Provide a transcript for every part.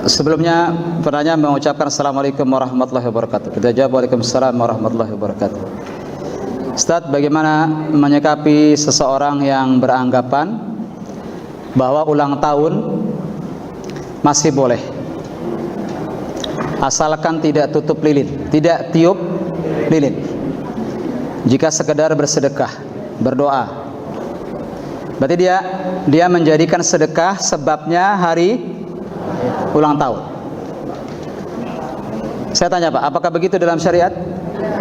Sebelumnya penanya mengucapkan Assalamualaikum warahmatullahi wabarakatuh. Kita jawab Waalaikumsalam warahmatullahi wabarakatuh. Ustaz, bagaimana menyikapi seseorang yang beranggapan bahwa ulang tahun masih boleh asalkan tidak tutup lilin, tidak tiup lilin, jika sekedar bersedekah, berdoa? Berarti dia menjadikan sedekah sebabnya hari ulang tahun. Saya tanya Pak, apakah begitu dalam syariat?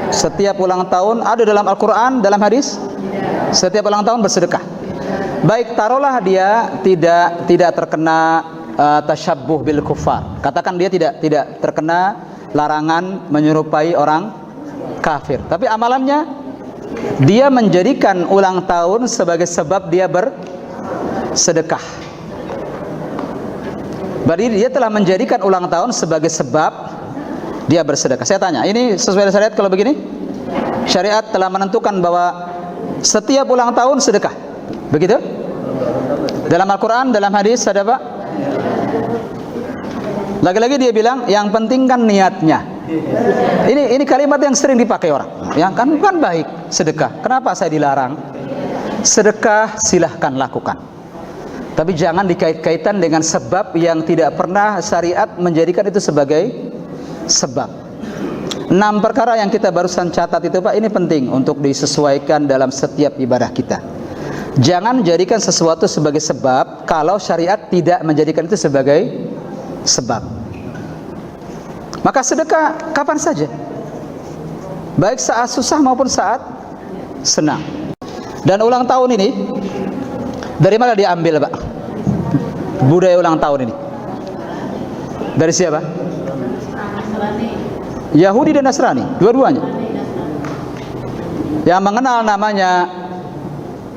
Setiap ulang tahun ada dalam Al-Quran, dalam hadis? Setiap ulang tahun bersedekah. Baik, taruhlah dia tidak terkena tasyabbuh bil kuffar. Katakan dia tidak terkena larangan menyerupai orang kafir. Tapi amalannya dia menjadikan ulang tahun sebagai sebab dia bersedekah. Berarti dia telah menjadikan ulang tahun sebagai sebab dia bersedekah. Saya tanya, ini sesuai dengan syariat kalau begini? Syariat telah menentukan bahwa setiap ulang tahun sedekah. Begitu? Dalam Al-Quran, dalam hadis ada Pak? Lagi-lagi dia bilang, yang penting kan niatnya. Ini kalimat yang sering dipakai orang. Yang kan baik, sedekah. Kenapa saya dilarang? Sedekah silahkan lakukan. Tapi jangan dikait-kaitan dengan sebab yang tidak pernah syariat menjadikan itu sebagai sebab. 6 perkara yang kita barusan catat itu Pak, ini penting untuk disesuaikan dalam setiap ibadah kita. Jangan jadikan sesuatu sebagai sebab kalau syariat tidak menjadikan itu sebagai sebab. Maka sedekah kapan saja, baik saat susah maupun saat senang. Dan ulang tahun ini dari mana diambil Pak? Budaya ulang tahun ini dari siapa? Yahudi dan Nasrani, dua-duanya. Yang mengenal namanya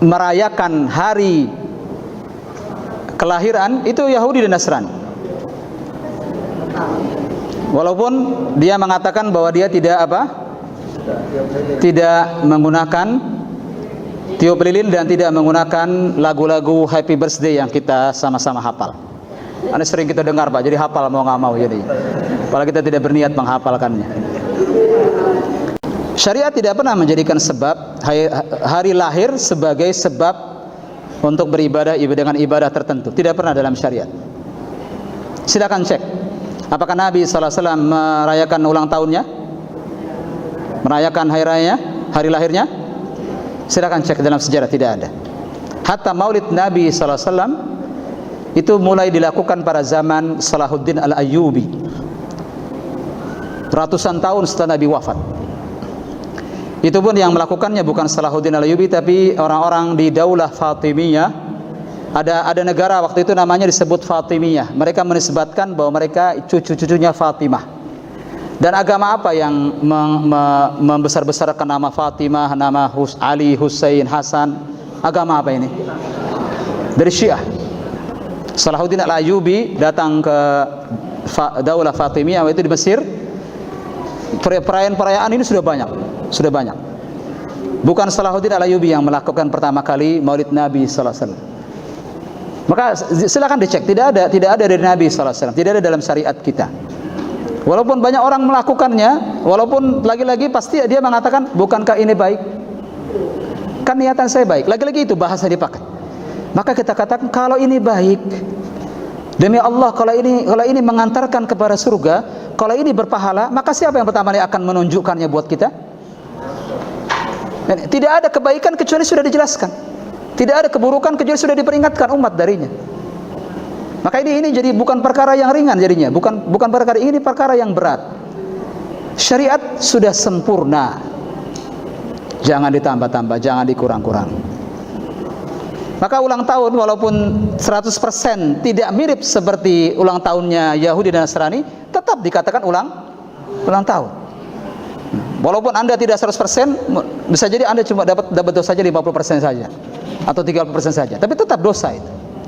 merayakan hari kelahiran itu Yahudi dan Nasrani. Walaupun dia mengatakan bahwa dia tidak menggunakan tiup lilin dan tidak menggunakan lagu-lagu happy birthday yang kita sama-sama hafal. Ini sering kita dengar Pak, jadi hafal mau nggak mau jadi. Padahal kita tidak berniat menghafalkannya. Syariat tidak pernah menjadikan sebab hari lahir sebagai sebab untuk beribadah dengan ibadah tertentu. Tidak pernah dalam syariat. Silakan cek. Apakah Nabi SAW merayakan ulang tahunnya? Merayakan hari rayanya? Hari lahirnya? Silakan cek dalam sejarah, tidak ada. Hatta maulid Nabi SAW itu mulai dilakukan pada zaman Salahuddin Al-Ayyubi, ratusan tahun setelah Nabi wafat. Itu pun yang melakukannya bukan Salahuddin Al-Ayyubi, tapi orang-orang di Daulah Fatimiyah. Ada negara waktu itu namanya disebut Fatimiyah. Mereka menisbatkan bahwa mereka cucu-cucunya Fatimah. Dan agama apa yang membesar-besarkan nama Fatimah, nama Ali, Hussein, Hasan? Agama apa ini? Dari Syiah. Salahuddin Al-Ayyubi datang ke Daulah Fatimiyah itu di Mesir. Perayaan-perayaan ini sudah banyak. Bukan Salahuddin Al-Ayyubi yang melakukan pertama kali Maulid Nabi sallallahu alaihi wasallam. Maka silakan dicek, tidak ada dari Nabi sallallahu alaihi wasallam, tidak ada dalam syariat kita. Walaupun banyak orang melakukannya, walaupun lagi-lagi pasti dia mengatakan, bukankah ini baik? Kan niatan saya baik. Lagi-lagi itu bahasa dipakai. Maka kita katakan kalau ini baik, demi Allah, kalau ini mengantarkan kepada surga, kalau ini berpahala, maka siapa yang pertama kali akan menunjukkannya buat kita? Tidak ada kebaikan kecuali sudah dijelaskan. Tidak ada keburukan kecuali sudah diperingatkan umat darinya. Maka ini jadi bukan perkara yang ringan jadinya, bukan perkara ini, perkara yang berat. Syariat sudah sempurna. Jangan ditambah-tambah, jangan dikurang-kurang. Maka ulang tahun walaupun 100% tidak mirip seperti ulang tahunnya Yahudi dan Nasrani, tetap dikatakan ulang tahun. Walaupun Anda tidak 100%, bisa jadi Anda cuma dapat dosa saja 50% saja atau 30% saja, tapi tetap dosa itu.